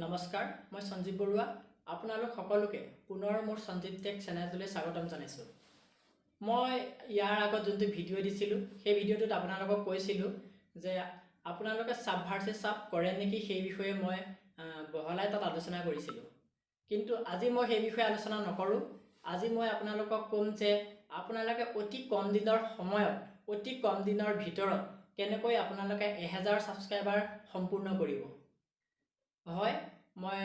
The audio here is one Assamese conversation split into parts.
নমস্কাৰ মই সঞ্জীৱ বৰুৱা আপোনালোক সকলোকে পুনৰ মোৰ সঞ্জীৱ টেক চেনেলটোলৈ স্বাগতম জনাইছোঁ। মই ইয়াৰ আগত যোনটো ভিডিঅ' দিছিলোঁ সেই ভিডিঅ'টোত আপোনালোকক কৈছিলোঁ যে আপোনালোকে সাব ভাৰ্চেছ সাব কৰে নেকি সেই বিষয়ে মই বহলাই তাত আলোচনা কৰিছিলোঁ। কিন্তু আজি মই সেই বিষয়ে আলোচনা নকৰোঁ। আজি মই আপোনালোকক ক'ম যে আপোনালোকে অতি কম দিনৰ সময়ত অতি কম দিনৰ ভিতৰত কেনেকৈ আপোনালোকে 1000 ছাবস্ক্ৰাইবাৰ সম্পূৰ্ণ কৰিব। হয়, মই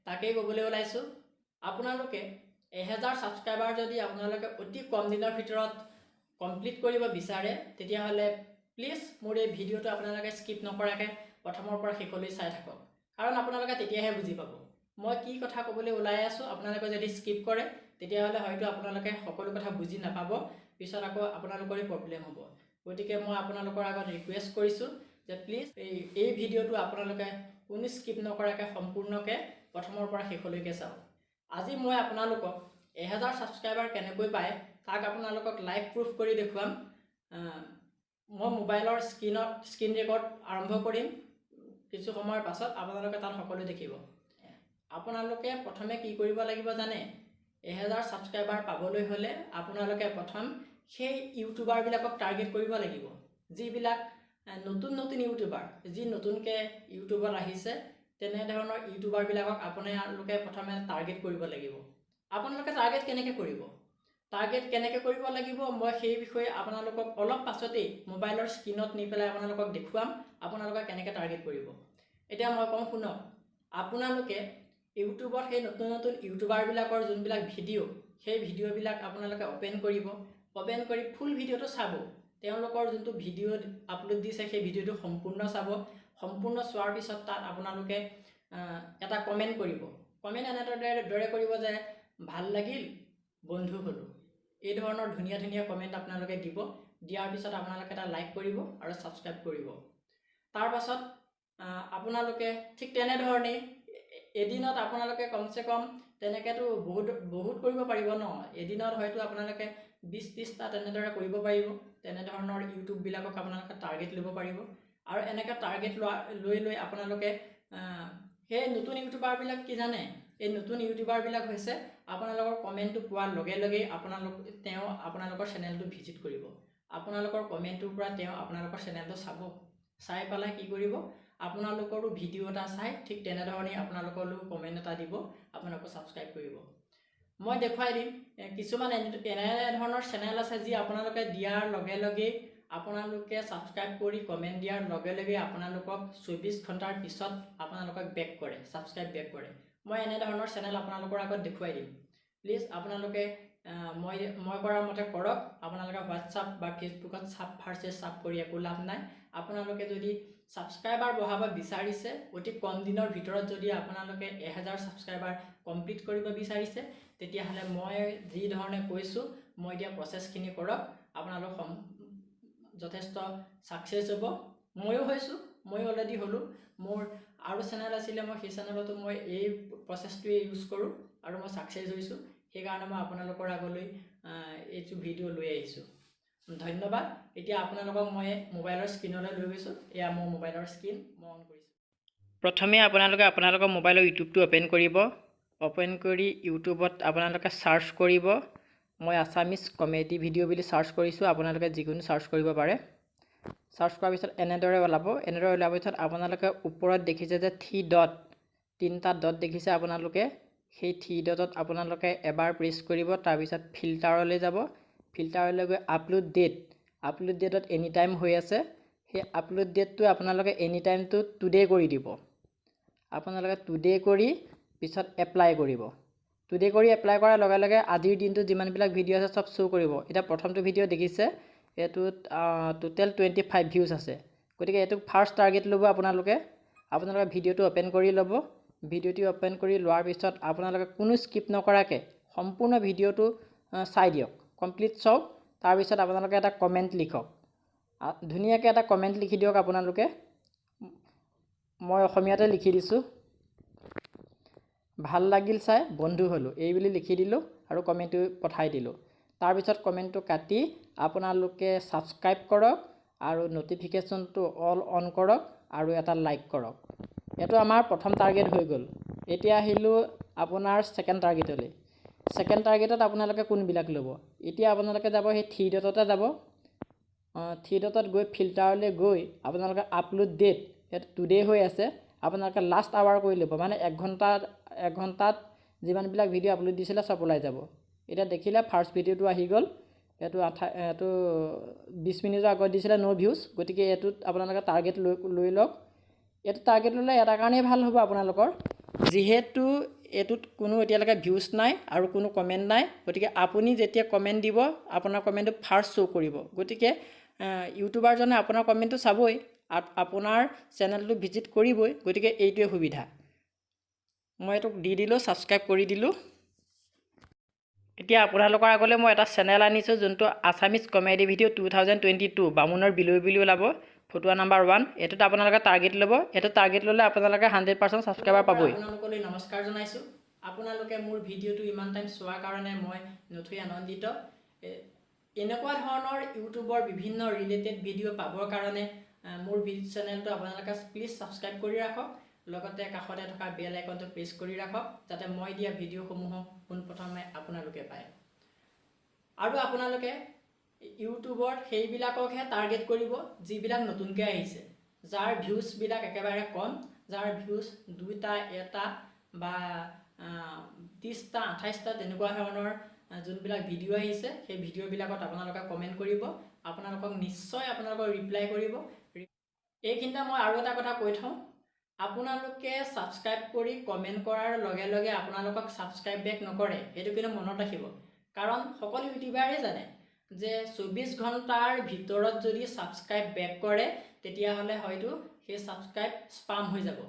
তাকেই ক'বলৈ ওলাইছোঁ। আপোনালোকে 1000 ছাবস্ক্ৰাইবাৰ যদি আপোনালোকে অতি কম দিনৰ ভিতৰত কমপ্লিট কৰিব বিচাৰে তেতিয়াহ'লে প্লিজ মোৰ এই ভিডিঅ'টো আপোনালোকে স্কিপ নকৰাকৈ প্ৰথমৰ পৰা শেষলৈ চাই থাকক, কাৰণ আপোনালোকে তেতিয়াহে বুজি পাব মই কি কথা ক'বলৈ ওলাই আছোঁ। আপোনালোকে যদি স্কিপ কৰে তেতিয়াহ'লে হয়তো আপোনালোকে সকলো কথা বুজি নাপাব, পিছত আকৌ আপোনালোকৰে প্ৰব্লেম হ'ব। গতিকে মই আপোনালোকৰ আগত ৰিকুৱেষ্ট কৰিছোঁ যে প্লিজ এই ভিডিঅ'টো আপোনালোকে কোনো স্কিপ নকৰাকৈ সম্পূৰ্ণকৈ প্ৰথমৰ পৰা শেষলৈকে চাওক। আজি মই আপোনালোকক 1000 ছাবস্ক্ৰাইবাৰ কেনেকৈ পায় তাক আপোনালোকক লাইভ প্ৰুফ কৰি দেখুৱাম। মই মোবাইলৰ স্ক্ৰীন ৰেকৰ্ড আৰম্ভ কৰিম কিছু সময়ৰ পাছত, আপোনালোকে তাত সকলো দেখিব। আপোনালোকে প্ৰথমে কি কৰিব লাগিব জানে? 1000 ছাবস্ক্ৰাইবাৰ পাবলৈ হ'লে আপোনালোকে প্ৰথম সেই ইউটিউবাৰবিলাকক টাৰ্গেট কৰিব লাগিব, যিবিলাক নতুন ইউটিউবাৰ, যি নতুনকৈ ইউটিউবত আহিছে তেনেধৰণৰ ইউটিউবাৰবিলাকক আপোনালোকে প্ৰথমে টাৰ্গেট কৰিব লাগিব। আপোনালোকে টাৰ্গেট কেনেকৈ কৰিব লাগিব মই সেই বিষয়ে আপোনালোকক অলপ পাছতেই মোবাইলৰ স্ক্ৰীণত নি পেলাই আপোনালোকক দেখুৱাম আপোনালোকে কেনেকৈ টাৰ্গেট কৰিব। এতিয়া মই কওঁ শুনক। আপোনালোকে ইউটিউবত সেই নতুন ইউটিউবাৰবিলাকৰ যোনবিলাক ভিডিঅ' সেই ভিডিঅ'বিলাক আপোনালোকে অ'পেন কৰি ফুল ভিডিঅ'টো চাব। তেওঁলোকৰ যোনটো ভিডিঅ' আপলোড দিছে সেই ভিডিঅ'টো সম্পূৰ্ণ চাব। সম্পূৰ্ণ চোৱাৰ পিছত তাত আপোনালোকে এটা কমেণ্ট কৰিব। কমেণ্ট এনেদৰে কৰিব যে ভাল লাগিল, বন্ধু হ'লোঁ। এই ধৰণৰ ধুনীয়া কমেণ্ট আপোনালোকে দিব। দিয়াৰ পিছত আপোনালোকে এটা লাইক কৰিব আৰু ছাবস্ক্ৰাইব কৰিব। তাৰ পাছত আপোনালোকে ঠিক তেনেধৰণেই এদিনত আপোনালোকে কমচে কম তেনেকৈতো বহুত কৰিব পাৰিব ন। এদিনত হয়তো আপোনালোকে 20-30টা তেনেদৰে কৰিব পাৰিব। তেনেধৰণৰ ইউটিউববিলাকক আপোনালোকে টাৰ্গেট ল'ব পাৰিব। আৰু এনেকৈ টাৰ্গেট লৈ আপোনালোকে সেই নতুন ইউটিউবাৰবিলাক কি জানে? এই নতুন ইউটিউবাৰবিলাক হৈছে আপোনালোকৰ কমেণ্টটো পোৱাৰ লগে লগেই তেওঁ আপোনালোকৰ চেনেলটো ভিজিট কৰিব। আপোনালোকৰ কমেণ্টটোৰ পৰা তেওঁ আপোনালোকৰ চেনেলটো চাব। চাই পেলাই কি কৰিব? আপোনালোকৰো ভিডিঅ' এটা চাই ঠিক তেনেধৰণেই আপোনালোকলৈও কমেণ্ট এটা দিব, আপোনালোকক ছাবস্ক্ৰাইব কৰিব। মই দেখুৱাই দিম কিছুমান এনেধৰণৰ চেনেল আছে যি আপোনালোকে দিয়াৰ লগে লগেই আপোনালোকে ছাবস্ক্ৰাইব কৰি কমেণ্ট দিয়াৰ লগে লগেই আপোনালোকক 24 ঘণ্টাৰ পিছত আপোনালোকক ছাবস্ক্ৰাইব বেক কৰে। মই এনেধৰণৰ চেনেল আপোনালোকৰ আগত দেখুৱাই দিম। প্লিজ আপোনালোকে মই কৰা মতে কৰক। আপোনালোকে হোৱাটছআপ বা ফেচবুকত সাব ভাৰ্চেছ সাব কৰি একো লাভ নাই। আপোনালোকে যদি ছাবস্ক্ৰাইবাৰ বঢ়াব বিচাৰিছে, অতি কম দিনৰ ভিতৰত যদি আপোনালোকে 1000 ছাবস্ক্ৰাইবাৰ কমপ্লিট কৰিব বিচাৰিছে তেতিয়াহ'লে মই যি ধৰণে কৈছোঁ মই দিয়া প্ৰচেছখিনি কৰক। আপোনালোক যথেষ্ট ছাকচেছ হ'ব। ময়ো অলৰেডি হ'লোঁ। মোৰ আৰু চেনেল আছিলে, মই সেই চেনেলতো মই এই প্ৰচেছটোৱে ইউজ কৰোঁ আৰু মই ছাকচেছ হৈছোঁ। সেইকাৰণে মই আপোনালোকৰ আগলৈ এইটো ভিডিঅ' লৈ আহিছোঁ। ধন্যবাদ। এতিয়া আপোনালোকক মই মোবাইলৰ স্ক্ৰীণলৈ লৈ গৈছোঁ। এয়া মোৰ মোবাইলৰ স্ক্ৰীণ মই অন কৰিছোঁ। প্ৰথমে আপোনালোকে আপোনালোকৰ মোবাইলৰ ইউটিউবটো অ'পেন কৰিব। অ'পেন কৰি ইউটিউবত আপোনালোকে ছাৰ্চ কৰিব। মই আছামিজ কমেডি ভিডিঅ' বুলি ছাৰ্চ কৰিছোঁ। আপোনালোকে যিকোনো ছাৰ্চ কৰিব পাৰে। ছাৰ্চ কৰাৰ পিছত এনেদৰে ওলাব পিছত আপোনালোকে ওপৰত দেখিছে যে তিনিটা ডট দেখিছে আপোনালোকে। সেই 3 ডটত আপোনালোকে এবাৰ প্ৰেছ কৰিব। তাৰপিছত ফিল্টাৰলৈ যাব। ফিল্টাৰলৈ গৈ আপলোড ডেটত এনি টাইম হৈ আছে। সেই আপলোড ডেটটো আপোনালোকে এনি টাইমটো টুডে কৰি দিব। আপোনালোকে টুডে কৰি পিছত এপ্লাই কৰিব। টুডে কৰি এপ্লাই কৰাৰ লগে লগে আজিৰ দিনটোত যিমানবিলাক ভিডিঅ' আছে চব শ্ব' কৰিব। এতিয়া প্ৰথমটো ভিডিঅ' দেখিছে, এইটোত টোটেল 25 ভিউজ আছে। গতিকে এইটো ফাৰ্ষ্ট টাৰ্গেট ল'ব আপোনালোকে ভিডিঅ'টো অ'পেন কৰি ল'ব। ভিডিঅ'টো অ'পেন কৰি লোৱাৰ পিছত আপোনালোকে কোনো স্কিপ নকৰাকৈ সম্পূৰ্ণ ভিডিঅ'টো চাই দিয়ক, কমপ্লিট চাওক। তাৰপিছত আপোনালোকে এটা কমেণ্ট লিখক, ধুনীয়াকৈ এটা কমেণ্ট লিখি দিয়ক। আপোনালোকে মই অসমীয়াতে লিখি দিছোঁ, ভাল লাগিল চাই, বন্ধু হ'লোঁ, এই বুলি লিখি দিলোঁ আৰু কমেণ্টটো পঠাই দিলোঁ। তাৰপিছত কমেণ্টটো কাটি আপোনালোকে ছাবস্ক্ৰাইব কৰক আৰু ন'টিফিকেশ্যনটো অল অন কৰক আৰু এটা লাইক কৰক। এইটো আমাৰ প্ৰথম টাৰ্গেট হৈ গ'ল। এতিয়া আহিলোঁ আপোনাৰ ছেকেণ্ড টাৰ্গেটলৈ। ছেকেণ্ড টাৰ্গেটত আপোনালোকে কোনবিলাক ল'ব? এতিয়া আপোনালোকে যাব সেই থ্ৰী ডটতে যাব। থ্ৰী ডটত গৈ ফিল্টাৰলৈ গৈ আপোনালোকে আপলোড ডেট, সেইটো টুডে হৈ আছে, আপোনালোকে লাষ্ট আৱাৰ কৰি ল'ব। মানে এক ঘণ্টাত যিমানবিলাক ভিডিঅ' আপলোড দিছিলে চব ওলাই যাব। এতিয়া দেখিলে ফাৰ্ষ্ট ভিডিঅ'টো আহি গ'ল। এইটো 20 মিনিটৰ আগত দিছিলে ন' ভিউজ। গতিকে এইটোত আপোনালোকে টাৰ্গেট লৈ লওক। এইটো টাৰ্গেট ল'লে এটা কাৰণেই ভাল হ'ব আপোনালোকৰ, যিহেতু এইটোত কোনো এতিয়ালৈকে ভিউজ নাই আৰু কোনো কমেণ্ট নাই। গতিকে আপুনি যেতিয়া কমেণ্ট দিব আপোনাৰ কমেণ্টটো ফাৰ্ষ্ট শ্ব' কৰিব। গতিকে ইউটিউবাৰজনে আপোনাৰ কমেণ্টটো চাবই, আপোনাৰ চেনেলটো ভিজিট কৰিবই। গতিকে এইটোৱে সুবিধা। মই এইটোক দি দিলোঁ, ছাবস্ক্ৰাইব কৰি দিলোঁ। এতিয়া আপোনালোকৰ আগলৈ মই এটা চেনেল আনিছোঁ, যোনটো আছামিজ কমেডি ভিডিঅ' 2022 বামুণৰ বিলৈ বুলি ওলাব, ফটোৱা নাম্বাৰ 1। এইটোত আপোনালোকে টাৰ্গেট ল'ব। এইটো টাৰ্গেট ল'লে আপোনালোকে 100% ছাবস্ক্ৰাইবাৰ পাবই। আপোনালোকলৈ নমস্কাৰ জনাইছোঁ। আপোনালোকে মোৰ ভিডিঅ'টো ইমান টাইম চোৱাৰ কাৰণে মই নথৈ আনন্দিত। এনেকুৱা ধৰণৰ ইউটিউবৰ বিভিন্ন ৰিলেটেড ভিডিঅ' পাবৰ কাৰণে মোৰ চেনেলটো আপোনালোকে প্লিজ ছাবস্ক্ৰাইব কৰি ৰাখক। লগতে কাষতে থকা বেল আইকনটো প্ৰেছ কৰি ৰাখক, যাতে মই দিয়া ভিডিঅ'সমূহক পোনপ্ৰথমে আপোনালোকে পায়। আৰু আপোনালোকে ইউটিউবত সেইবিলাককহে টাৰ্গেট কৰিব যিবিলাক নতুনকৈ আহিছে, যাৰ ভিউজবিলাক একেবাৰে কম, যাৰ ভিউজ 2টা 1টা বা 30টা 28টা তেনেকুৱা ধৰণৰ যোনবিলাক ভিডিঅ' আহিছে, সেই ভিডিঅ'বিলাকত আপোনালোকে কমেণ্ট কৰিব। আপোনালোকক নিশ্চয় আপোনালোকক ৰিপ্লাই কৰিব। এইখিনিতে মই আৰু এটা কথা কৈ থওঁ, আপোনালোকে ছাবস্ক্ৰাইব কৰি কমেণ্ট কৰাৰ লগে লগে আপোনালোকক ছাবস্ক্ৰাইব বেক নকৰে, সেইটো কিন্তু মনত ৰাখিব। কাৰণ সকলো ইউটিউবাৰে জানে যে 24 ঘণ্টাৰ ভিতৰত যদি ছাবস্ক্ৰাইব বেক কৰে তেতিয়াহ'লে হয়তো সেই ছাবস্ক্ৰাইব স্পাম হৈ যাব।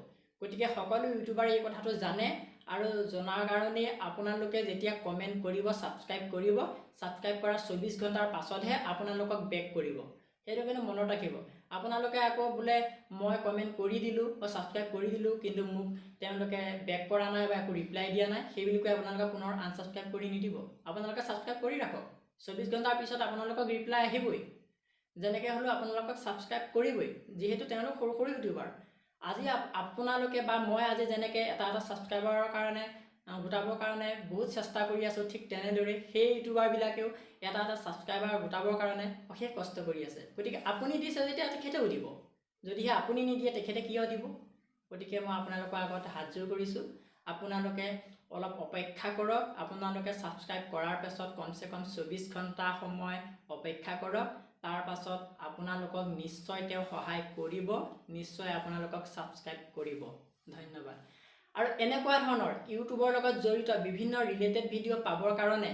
গতিকে সকলো ইউটিউবাৰে এই কথাটো জানে, আৰু জনাৰ কাৰণেই আপোনালোকে যেতিয়া কমেণ্ট কৰিব, ছাবস্ক্ৰাইব কৰিব, ছাবস্ক্ৰাইব কৰাৰ 24 ঘণ্টাৰ পাছতহে আপোনালোকক বেক কৰিব। সেইটো কিন্তু মনত ৰাখিব। আপোনালোকে আকৌ বোলে মই কমেণ্ট কৰি দিলোঁ বা ছাবস্ক্ৰাইব কৰি দিলোঁ, কিন্তু মোক তেওঁলোকে বেক কৰা নাই বা একো ৰিপ্লাই দিয়া নাই, সেই বুলি কৈ আপোনালোকে পুনৰ আনছাবস্ক্ৰাইব কৰি নিদিব। আপোনালোকে ছাবস্ক্ৰাইব কৰি ৰাখক। 24 ঘণ্টাৰ পিছত আপোনালোকক ৰিপ্লাই আহিবই। যেনেকৈ হ'লেও আপোনালোকক ছাবস্ক্ৰাইব কৰিবই, যিহেতু তেওঁলোক সৰু সৰু ইউটিউবাৰ। আজি আপোনালোকে বা মই আজি যেনেকৈ এটা ছাবস্ক্ৰাইবাৰৰ কাৰণে গোটাবৰ কাৰণে বহুত চেষ্টা কৰি আছোঁ, ঠিক তেনেদৰে সেই ইউটিউবাৰবিলাকেও এটা ছাবস্ক্ৰাইবাৰ গোটাবৰ কাৰণে অশেষ কষ্ট কৰি আছে। গতিকে আপুনি দিছে যেতিয়া তেখেতেও দিব, যদিহে আপুনি নিদিয়ে তেখেতে কিয় দিব? গতিকে মই আপোনালোকৰ আগত হাতযোৰ কৰিছোঁ, আপোনালোকে অলপ অপেক্ষা কৰক। আপোনালোকে ছাবস্ক্ৰাইব কৰাৰ পাছত কমচে কম 24 ঘণ্টা সময় অপেক্ষা কৰক। তাৰ পাছত আপোনালোকক নিশ্চয় তেওঁ সহায় কৰিব, নিশ্চয় আপোনালোকক ছাবস্ক্ৰাইব কৰিব। ধন্যবাদ। আৰু এনেকুৱা ধৰণৰ ইউটিউবৰ লগত জড়িত বিভিন্ন ৰিলেটেড ভিডিঅ' পাবৰ কাৰণে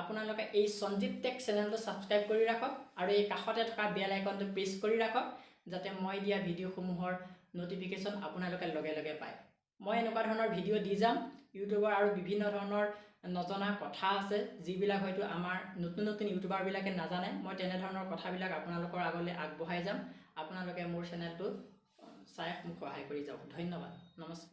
আপোনালোকে এই সঞ্জীৱ টেক চেনেলটো ছাবস্ক্ৰাইব কৰি ৰাখক, আৰু এই কাষতে থকা বেল আইকনটো প্ৰেছ কৰি ৰাখক, যাতে মই দিয়া ভিডিঅ'সমূহৰ ন'টিফিকেশ্যন আপোনালোকে লগে লগে পায়। মই এনেকুৱা ধৰণৰ ভিডিঅ' দি যাম। ইউটিউবৰ আৰু বিভিন্ন ধৰণৰ নজনা কথা আছে, যিবিলাক হয়তো আমাৰ নতুন নতুন ইউটিউবাৰবিলাকে নাজানে। মই তেনেধৰণৰ কথাবিলাক আপোনালোকৰ আগলৈ আগবঢ়াই যাম। আপোনালোকে মোৰ চেনেলটো চাই মোক সহায় কৰি যাওক। ধন্যবাদ। নমস্কাৰ।